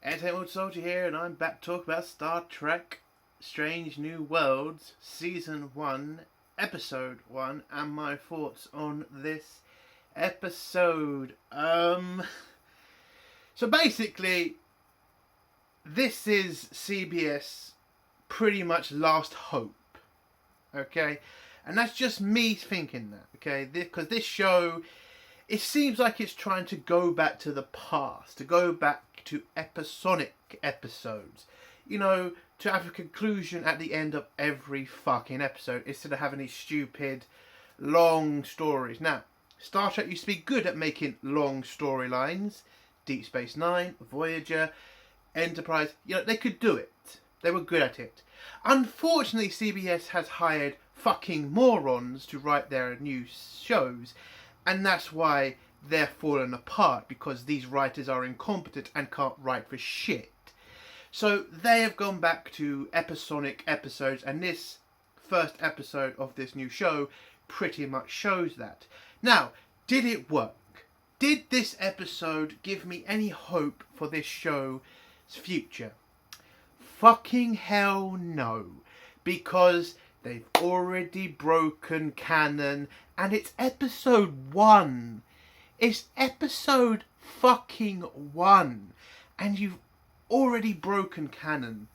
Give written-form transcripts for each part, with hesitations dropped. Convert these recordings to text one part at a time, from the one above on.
Untitled Soldier here, and I'm back to talk about Star Trek Strange New Worlds, Season 1, Episode 1, and my thoughts on this episode. So basically, this is CBS pretty much last hope, okay? And that's just me thinking that, okay? Because this show, it seems like it's trying to go back to the past, to go back to episodic episodes, you know, to have a conclusion at the end of every fucking episode instead of having these stupid long stories. Now, Star Trek used to be good at making long storylines. Deep Space Nine, Voyager, Enterprise, you know, they could do it. They were good at it. Unfortunately, CBS has hired fucking morons to write their new shows, and that's why they're falling apart, because these writers are incompetent and can't write for shit. So they have gone back to episodic episodes, and this first episode of this new show pretty much shows that. Now, did it work? Did this episode give me any hope for this show's future? Fucking hell no. Because they've already broken canon, and it's episode 1. It's episode fucking 1. And you've already broken canon.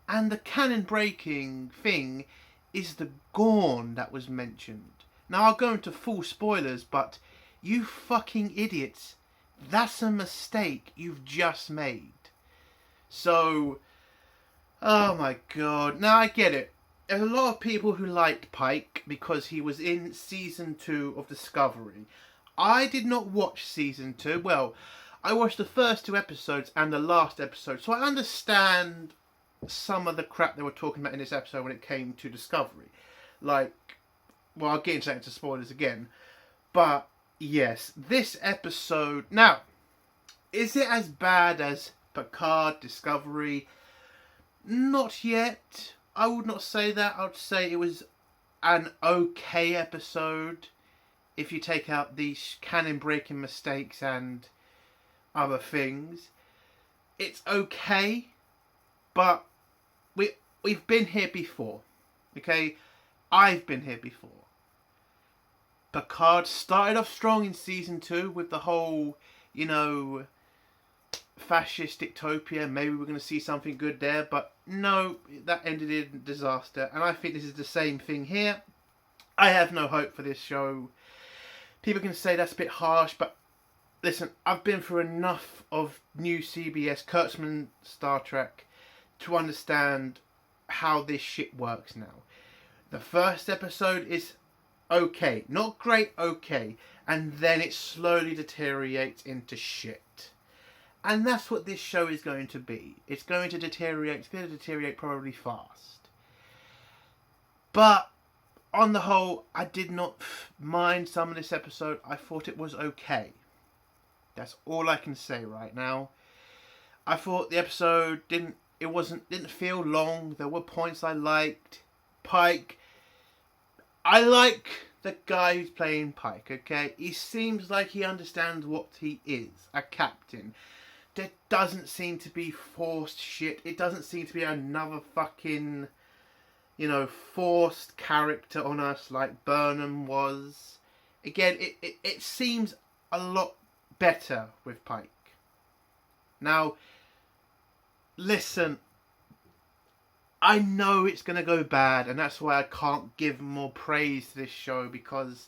And the canon breaking thing is the Gorn that was mentioned. Now I'll go into full spoilers, but you fucking idiots, that's a mistake you've just made. So, oh my god. Now I get it. There's a lot of people who liked Pike because he was in Season 2 of Discovery. I did not watch Season 2. Well, I watched the first 2 episodes and the last episode, so I understand some of the crap they were talking about in this episode when it came to Discovery. Like, well, I'll get into spoilers again. But, yes, this episode... Now, is it as bad as Picard, Discovery? Not yet. I would not say that. I would say it was an okay episode if you take out these canon-breaking mistakes and other things. It's okay, but we've been here before, okay? I've been here before. Picard started off strong in Season 2 with the whole, you know, fascist dystopia. Maybe we're going to see something good there, but no, that ended in disaster. And I think this is the same thing here. I have no hope for this show. People can say that's a bit harsh, but listen, I've been through enough of new CBS, Kurtzman Star Trek, to understand how this shit works now. The first episode is okay. Not great, okay. And then it slowly deteriorates into shit. And that's what this show is going to be. It's going to deteriorate. It's going to deteriorate probably fast. But on the whole, I did not mind some of this episode. I thought it was okay. That's all I can say right now. I thought the episode didn't feel long. There were points I liked. Pike. I like the guy who's playing Pike, okay? He seems like he understands what he is. A captain. There doesn't seem to be forced shit. It doesn't seem to be another fucking, you know, forced character on us like Burnham was. Again, it seems a lot better with Pike. Now, listen, I know it's going to go bad, and that's why I can't give more praise to this show, because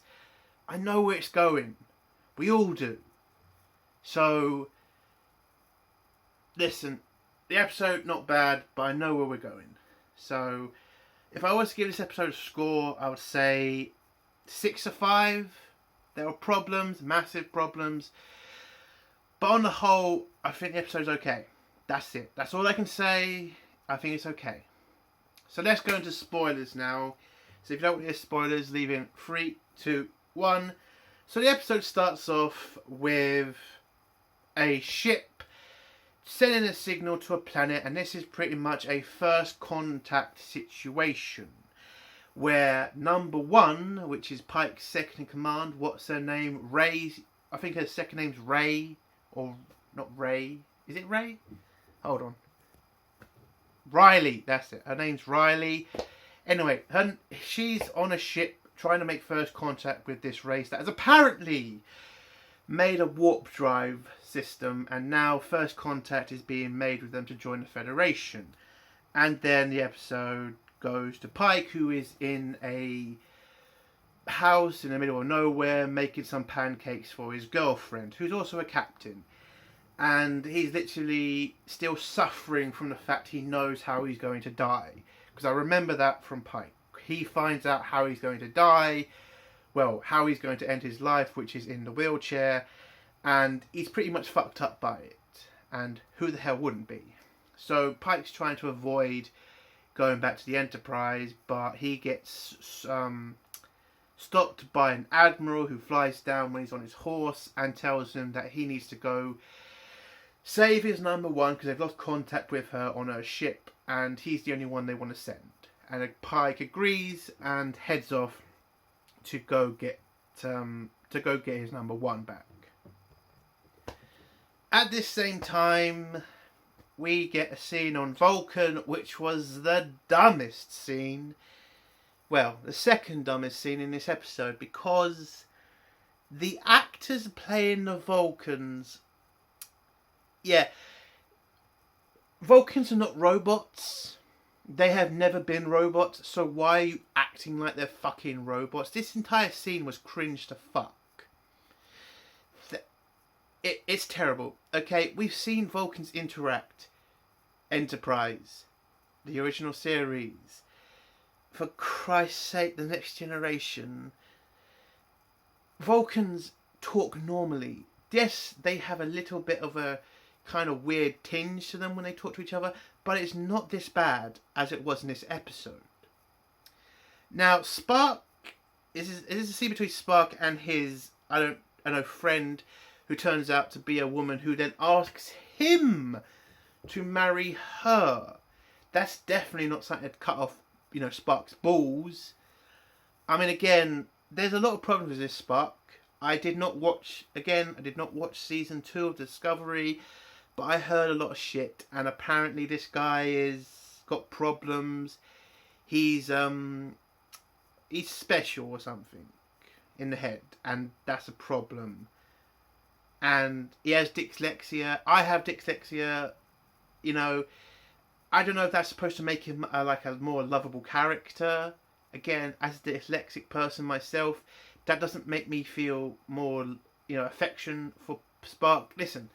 I know where it's going. We all do. So, listen, the episode, not bad, but I know where we're going. So, if I was to give this episode a score, I would say 6 or 5. There were problems, massive problems. But on the whole, I think the episode's okay. That's it. That's all I can say. I think it's okay. So let's go into spoilers now. So if you don't want to hear spoilers, leave in 3, 2, 1. So the episode starts off with a ship sending a signal to a planet, and this is pretty much a first contact situation where number 1, which is Pike's second in command, what's her name? Ray. I think her second name's Ray, or not Ray. Is it Ray? Hold on. Riley, that's it. Her name's Riley. Anyway, she's on a ship trying to make first contact with this race that has apparently made a warp drive system, and now first contact is being made with them to join the Federation. And then the episode goes to Pike, who is in a house in the middle of nowhere making some pancakes for his girlfriend, who's also a captain. And he's literally still suffering from the fact he knows how he's going to die. Because I remember that from Pike. He finds out how he's going to die, well, how he's going to end his life, which is in the wheelchair, and he's pretty much fucked up by it. And who the hell wouldn't be? So Pike's trying to avoid going back to the Enterprise, but he gets stopped by an admiral who flies down when he's on his horse and tells him that he needs to go save his number one because they've lost contact with her on her ship, and he's the only one they want to send. And Pike agrees and heads off to go get his number one back. At this same time, we get a scene on Vulcan, which was the dumbest scene. Well, the second dumbest scene in this episode, because the actors playing the Vulcans, Vulcans are not robots. They have never been robots, so why are you acting like they're fucking robots? This entire scene was cringe to fuck. It's terrible. Okay, we've seen Vulcans interact. Enterprise, the original series. For Christ's sake, the Next Generation. Vulcans talk normally. Yes, they have a little bit of a kind of weird tinge to them when they talk to each other, but it's not this bad as it was in this episode. Now, Spock, is a scene between Spock and his, I don't know, friend, who turns out to be a woman who then asks him to marry her. That's definitely not something to cut off, Spock's balls. I mean, again, there's a lot of problems with this Spock. I did not watch season 2 of Discovery, but I heard a lot of shit, and apparently this guy is got problems. He's special or something in the head, and that's a problem. And he has dyslexia. I have dyslexia. I don't know if that's supposed to make him like a more lovable character. Again, as a dyslexic person myself, that doesn't make me feel more, affection for Spock. Listen,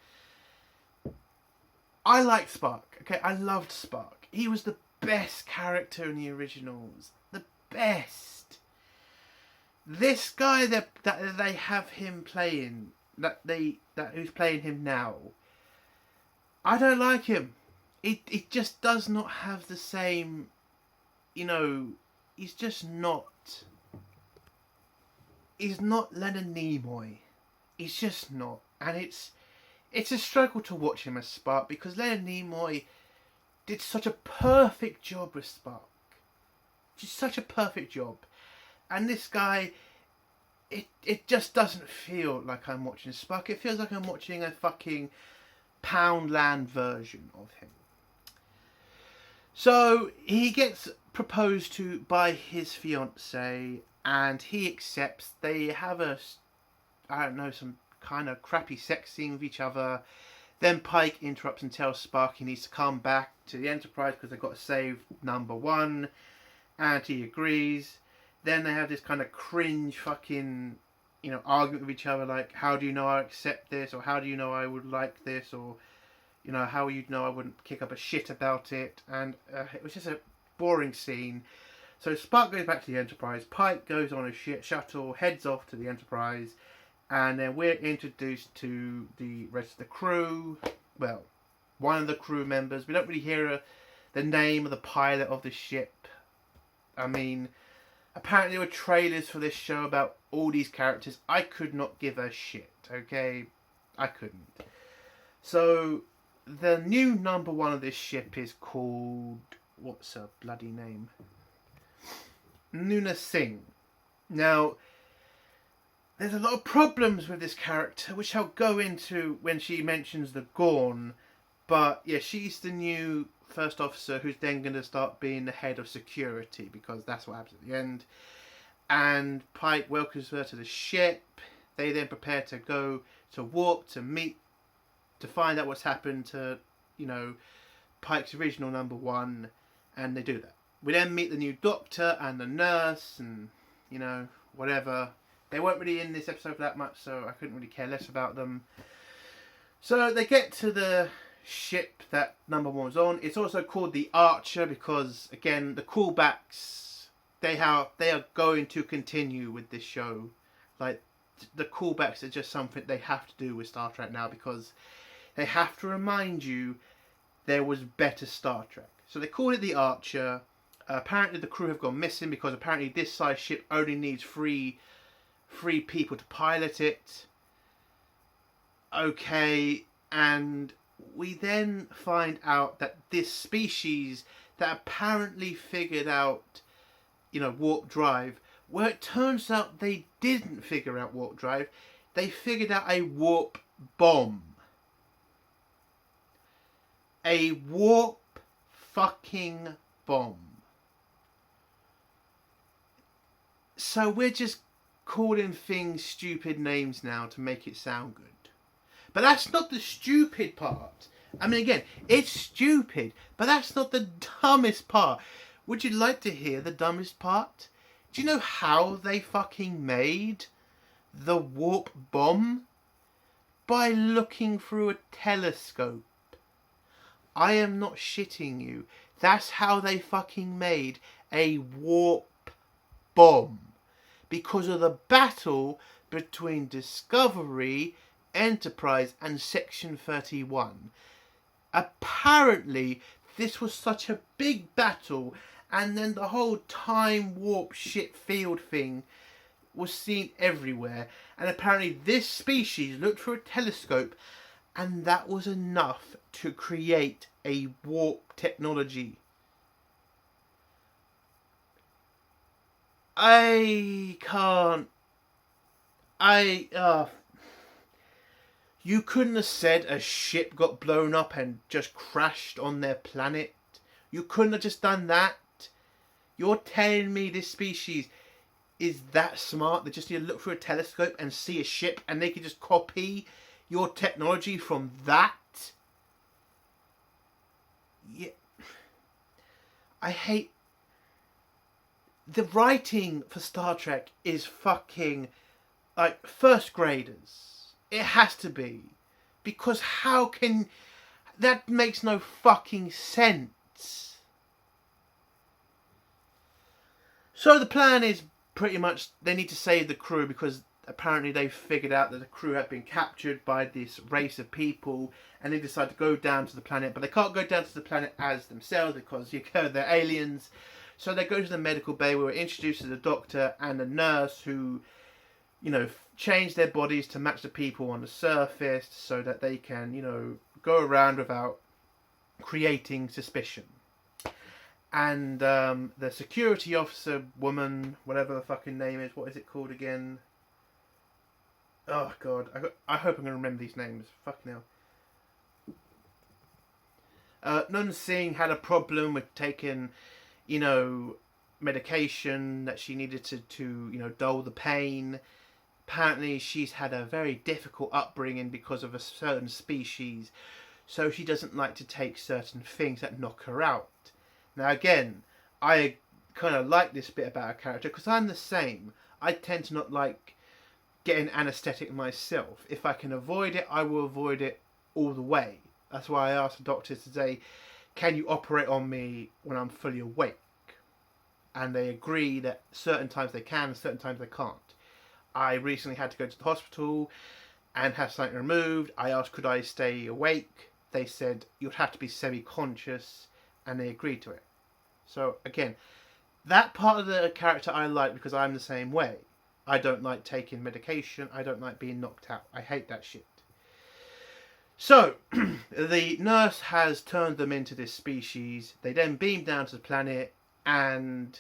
I liked Spock. Okay, I loved Spock. He was the best character in the originals. The best. This guy that they have him playing, who's playing him now, I don't like him. It just does not have the same, he's just not. He's not Leonard Nimoy. He's just not. And it's a struggle to watch him as Spock, because Leonard Nimoy did such a perfect job with Spock. Just such a perfect job. And this guy, it just doesn't feel like I'm watching Spock. It feels like I'm watching a fucking Poundland version of him. So he gets proposed to by his fiancée, and he accepts. They have some kind of crappy sex scene with each other. Then Pike interrupts and tells Spock he needs to come back to the Enterprise because they've got to save number one, and he agrees. Then they have this kind of cringe fucking, argument with each other, like, how do you know I accept this, or how do you know I would like this, or, how you know I wouldn't kick up a shit about it. And it was just a boring scene. So Spock goes back to the Enterprise, Pike goes on a shuttle, heads off to the Enterprise, and then we're introduced to the rest of the crew. Well, one of the crew members. We don't really hear the name of the pilot of the ship. I mean, apparently there were trailers for this show about all these characters. I could not give a shit, okay? I couldn't. So, the new number one of this ship is called... what's her bloody name? Nuna Singh. Now, there's a lot of problems with this character, which I'll go into when she mentions the Gorn. But yeah, she's the new first officer who's then going to start being the head of security, because that's what happens at the end. And Pike welcomes her to the ship. They then prepare to go to warp to meet, to find out what's happened to, Pike's original number one, and they do that. We then meet the new doctor and the nurse, and whatever. They weren't really in this episode that much, so I couldn't really care less about them. So they get to the ship that number one was on. It's also called the Archer because, again, the callbacks, they are going to continue with this show. Like, the callbacks are just something they have to do with Star Trek now, because they have to remind you there was better Star Trek. So they call it the Archer. Apparently the crew have gone missing because apparently this size ship only needs three people to pilot it. Okay, and we then find out that this species that apparently figured out, warp drive, well, it turns out they didn't figure out warp drive. They figured out a warp bomb. A warp fucking bomb. So we're just calling things stupid names now to make it sound good. But that's not the stupid part. I mean, again, it's stupid, but that's not the dumbest part. Would you like to hear the dumbest part? Do you know how they fucking made the warp bomb? By looking through a telescope. I am not shitting you. That's how they fucking made a warp bomb. Because of the battle between Discovery, Enterprise and Section 31. Apparently, this was such a big battle, and then the whole time warp ship field thing was seen everywhere. And apparently this species looked through a telescope, and that was enough to create a warp technology. You couldn't have said a ship got blown up and just crashed on their planet. You couldn't have just done that. You're telling me this species is that smart? They just need to look through a telescope and see a ship and they can just copy your technology from that? Yeah. I hate... The writing for Star Trek is fucking... like, first graders. It has to be. Because how can... That makes no fucking sense. So the plan is pretty much they need to save the crew because apparently they figured out that the crew had been captured by this race of people and they decide to go down to the planet. But they can't go down to the planet as themselves because they're aliens. So they go to the medical bay where we're introduced to the doctor and the nurse who, change their bodies to match the people on the surface so that they can, go around without creating suspicion. And the security officer woman, whatever the fucking name is, what is it called again? Oh god, I hope I'm going to remember these names. Fucking hell. Nun Singh had a problem with taking, medication that she needed to dull the pain. Apparently she's had a very difficult upbringing because of a certain species, so she doesn't like to take certain things that knock her out. Now again, I kind of like this bit about her character because I'm the same. I tend to not like getting anaesthetic myself. If I can avoid it, I will avoid it all the way. That's why I asked the doctors today, can you operate on me when I'm fully awake? And they agree that certain times they can and certain times they can't. I recently had to go to the hospital and have something removed. I asked could I stay awake. They said you'd have to be semi-conscious and they agreed to it. So again, that part of the character I like because I'm the same way. I don't like taking medication. I don't like being knocked out. I hate that shit. So, the nurse has turned them into this species. They then beam down to the planet and,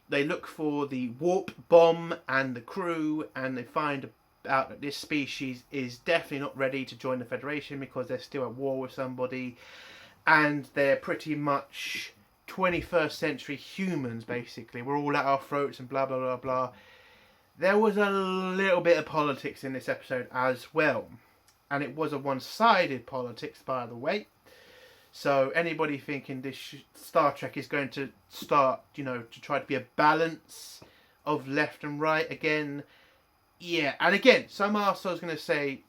they look for the warp bomb and the crew and they find out that this species is definitely not ready to join the Federation because they're still at war with somebody, and they're pretty much 21st century humans, basically. We're all at our throats and blah blah blah blah. There was a little bit of politics in this episode as well, and it was a one-sided politics, by the way. So anybody thinking this Star Trek is going to start, to try to be a balance of left and right again, yeah. And again, some arsehole's going to say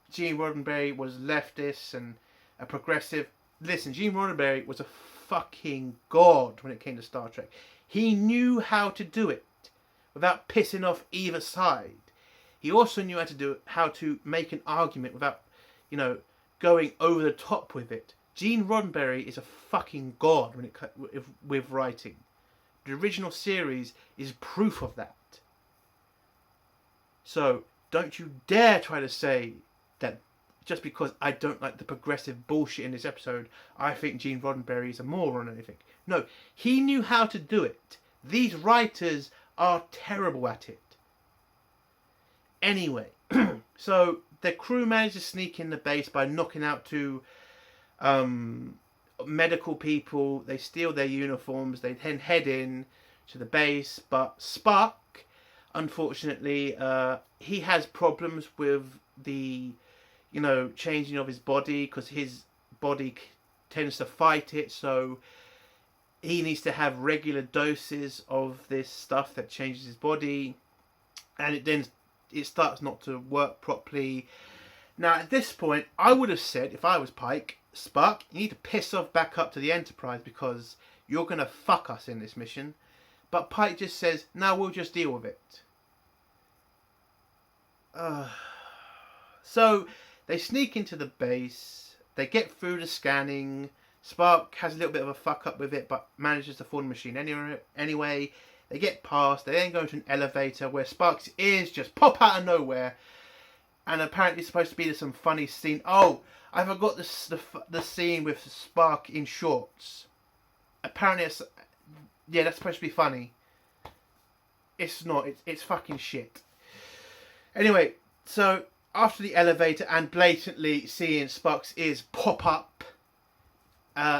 Gene Roddenberry was leftist and a progressive. Listen, Gene Roddenberry was a fucking god when it came to Star Trek. He knew how to do it without pissing off either side. He also knew how to make an argument without, going over the top with it. Gene Roddenberry is a fucking god with writing. The original series is proof of that. So don't you dare try to say that just because I don't like the progressive bullshit in this episode, I think Gene Roddenberry is a moron or anything. No, he knew how to do it. These writers are terrible at it. Anyway, so the crew managed to sneak in the base by knocking out two medical people. They steal their uniforms. They then head in to the base, but Spock, unfortunately, he has problems with the changing of his body, because his body tends to fight it, so he needs to have regular doses of this stuff that changes his body, and it starts not to work properly. Now at this point, I would have said, if I was Pike, Spock, you need to piss off back up to the Enterprise because you're going to fuck us in this mission. But Pike just says, no, we'll just deal with it. So they sneak into the base. They get through the scanning. Spock has a little bit of a fuck up with it, but manages to fool the machine anyway. They get past. They then go into an elevator where Spock's ears just pop out of nowhere. And apparently it's supposed to be some funny scene. Oh, I forgot the scene with Spock in shorts. Apparently that's supposed to be funny. It's not. It's fucking shit. Anyway, so after the elevator and blatantly seeing Spock's ears pop up,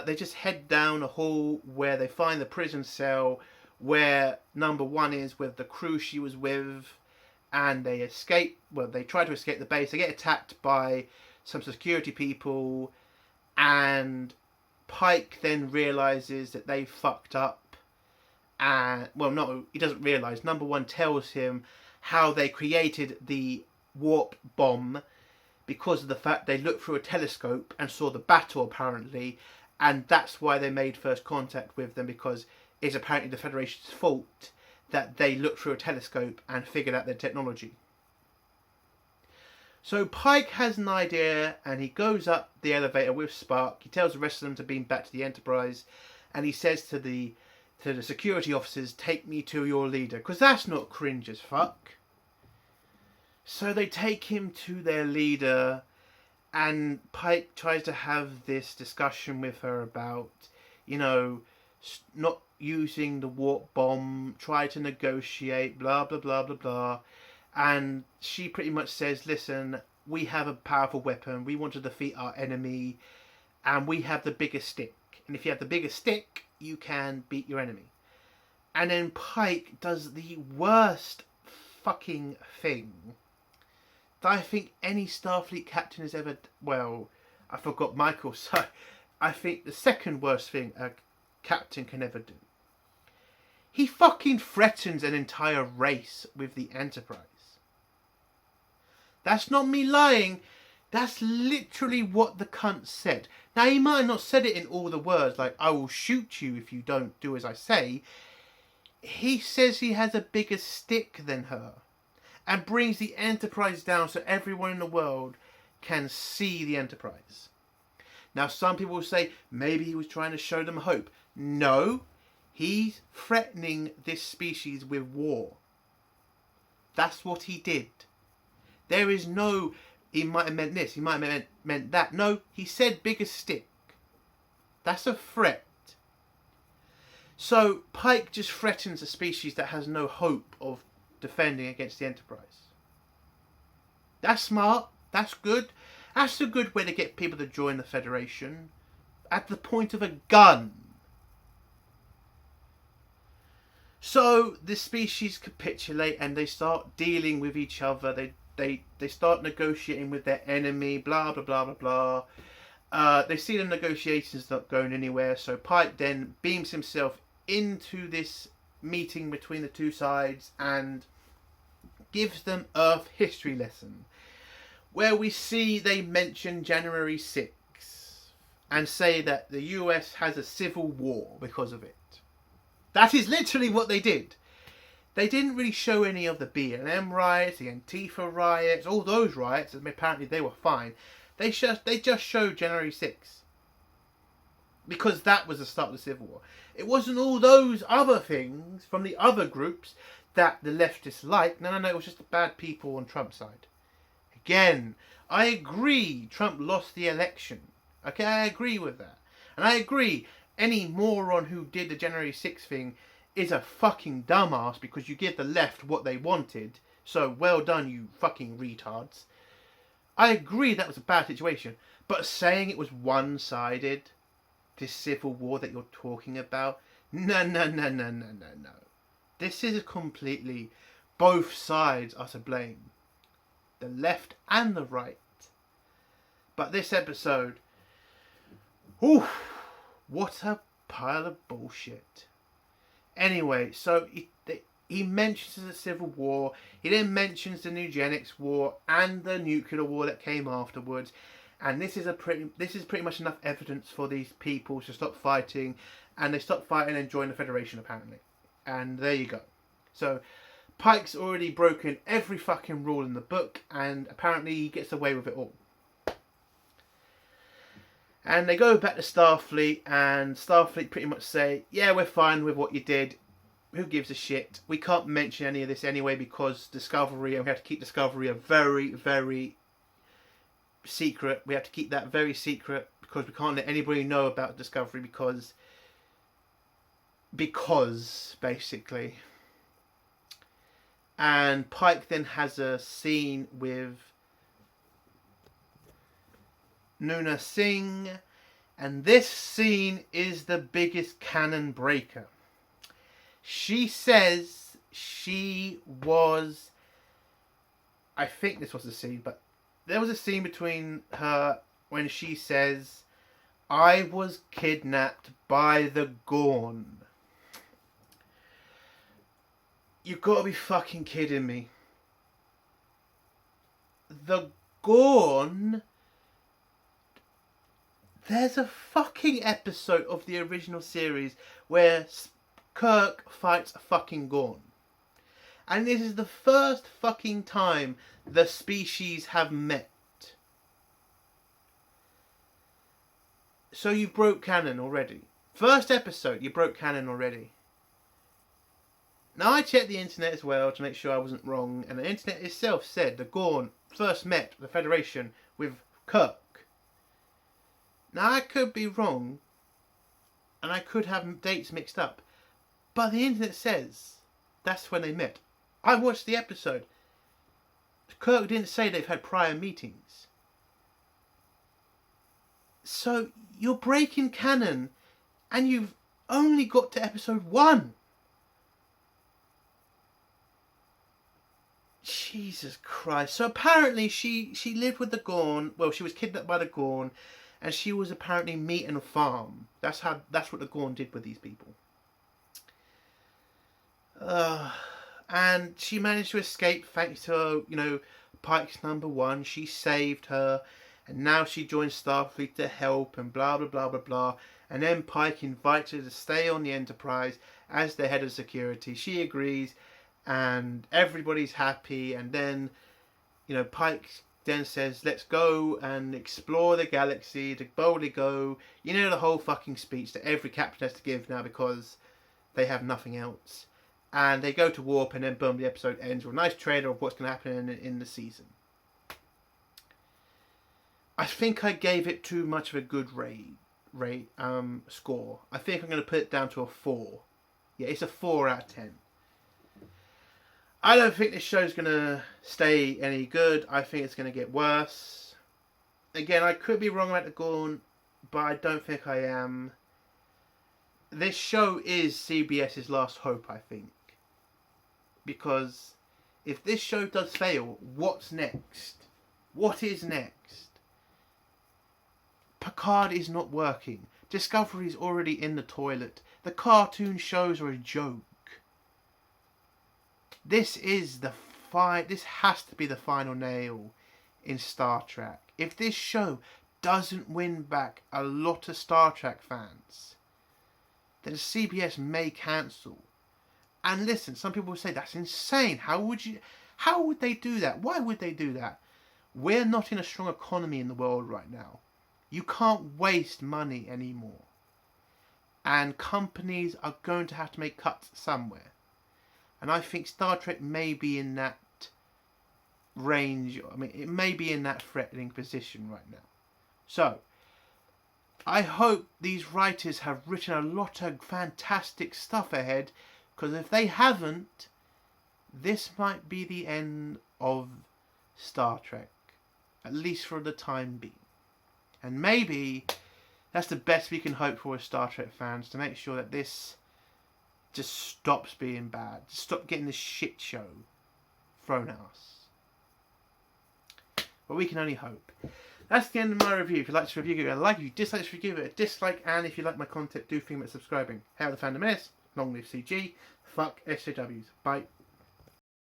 they just head down a hall where they find the prison cell where number one is with the crew she was with, and they escape. Well, they try to escape the base. They get attacked by some security people, and Pike then realizes that they fucked up. And well, no, he doesn't realize. Number one tells him how they created the warp bomb because of the fact they looked through a telescope and saw the battle apparently, and that's why they made first contact with them, because it's apparently the Federation's fault that they looked through a telescope and figured out their technology. So Pike has an idea and he goes up the elevator with Spock. He tells the rest of them to beam back to the Enterprise, and he says to the security officers, take me to your leader, because that's not cringe as fuck. So they take him to their leader, and Pike tries to have this discussion with her about, not using the warp bomb, try to negotiate, blah, blah, blah, blah, blah. And she pretty much says, listen, we have a powerful weapon, we want to defeat our enemy, and we have the biggest stick. And if you have the biggest stick, you can beat your enemy. And then Pike does the worst fucking thing that I think any Starfleet captain has ever... Well, I forgot Michael, so I think the second worst thing a captain can ever do. He fucking threatens an entire race with the Enterprise. That's not me lying. That's literally what the cunt said. Now, he might have not said it in all the words, like, I will shoot you if you don't do as I say. He says he has a bigger stick than her, and brings the Enterprise down so everyone in the world can see the Enterprise. Now, some people will say, maybe he was trying to show them hope. No, he's threatening this species with war. That's what he did. There is no... He might have meant this, he might have meant that. No, he said bigger stick. That's a threat. So Pike just threatens a species that has no hope of defending against the Enterprise. That's smart. That's good. That's a good way to get people to join the Federation. At the point of a gun. So the species capitulate and they start dealing with each other. They start negotiating with their enemy. Blah blah blah blah blah. They see the negotiations not going anywhere. So Pike then beams himself into this meeting between the two sides and gives them Earth history lesson, where we see they mention January 6th and say that the US has a civil war because of it. That is literally what they did. They didn't really show any of the BLM riots, the Antifa riots, all those riots. Apparently they were fine. They just showed January 6th. Because that was the start of the Civil War. It wasn't all those other things from the other groups that the leftists liked. No, it was just the bad people on Trump's side. Again, I agree Trump lost the election. Okay, I agree with that. And I agree any moron who did the January 6th thing is a fucking dumbass because you give the left what they wanted. So well done, you fucking retards. I agree that was a bad situation. But saying it was one-sided, this civil war that you're talking about, no. This is completely, both sides are to blame. The left and the right. But this episode, oof, what a pile of bullshit. Anyway, so he mentions the Civil War. He then mentions the Eugenics War and the nuclear war that came afterwards. And this is pretty much enough evidence for these people to stop fighting, and they stop fighting and join the Federation apparently. And there you go. So Pike's already broken every fucking rule in the book, and apparently he gets away with it all. And they go back to Starfleet, and Starfleet pretty much say, yeah, we're fine with what you did. Who gives a shit? We can't mention any of this anyway because Discovery, and we have to keep Discovery a very, very secret. We have to keep that very secret because we can't let anybody know about Discovery because basically. And Pike then has a scene with Noona Singh, and this scene is the biggest canon breaker. She says she was, I think this was the scene, but there was a scene between her when she says, I was kidnapped by the Gorn. You gotta be fucking kidding me. The Gorn. There's a fucking episode of the original series where Kirk fights a fucking Gorn. And this is the first fucking time the species have met. So you broke canon already. First episode, you broke canon already. Now I checked the internet as well to make sure I wasn't wrong, and the internet itself said the Gorn first met the Federation with Kirk. Now I could be wrong, and I could have dates mixed up, but the internet says that's when they met. I watched the episode. Kirk didn't say they've had prior meetings. So you're breaking canon, and you've only got to episode 1. Jesus Christ. So apparently she lived with the Gorn. Well, she was kidnapped by the Gorn, and she was apparently meat on a farm. That's what the Gorn did with these people. And she managed to escape thanks to, Pike's number 1. She saved her, and now she joins Starfleet to help, and blah blah blah blah blah. And then Pike invites her to stay on the Enterprise as the head of security. She agrees, and everybody's happy. And then, Pike then says, let's go and explore the galaxy, to boldly go. The whole fucking speech that every captain has to give now because they have nothing else. And they go to warp, and then boom, the episode ends with a nice trailer of what's going to happen in the season. I think I gave it too much of a good score. I think I'm going to put it down to a 4. Yeah, it's a 4 out of 10. I don't think this show's going to stay any good. I think it's going to get worse. Again, I could be wrong about the Gorn, but I don't think I am. This show is CBS's last hope, I think. Because if this show does fail, what's next? What is next? Picard is not working. Discovery's already in the toilet. The cartoon shows are a joke. This is this has to be the final nail in Star Trek. If this show doesn't win back a lot of Star Trek fans, then CBS may cancel. And listen, some people will say that's insane. How would they do that? Why would they do that? We're not in a strong economy in the world right now. You can't waste money anymore. And companies are going to have to make cuts somewhere. And I think Star Trek may be in that range. I mean, it may be in that threatening position right now. So, I hope these writers have written a lot of fantastic stuff ahead. Because if they haven't, this might be the end of Star Trek. At least for the time being. And maybe that's the best we can hope for as Star Trek fans. To make sure that this just stops being bad. Stop getting this shit show thrown at us. But we can only hope. That's the end of my review. If you like this review, give it a like. If you dislike this review, give it a dislike. And if you like my content, do think about subscribing. How the fandom is. Long live CG. Fuck SJWs. Bye.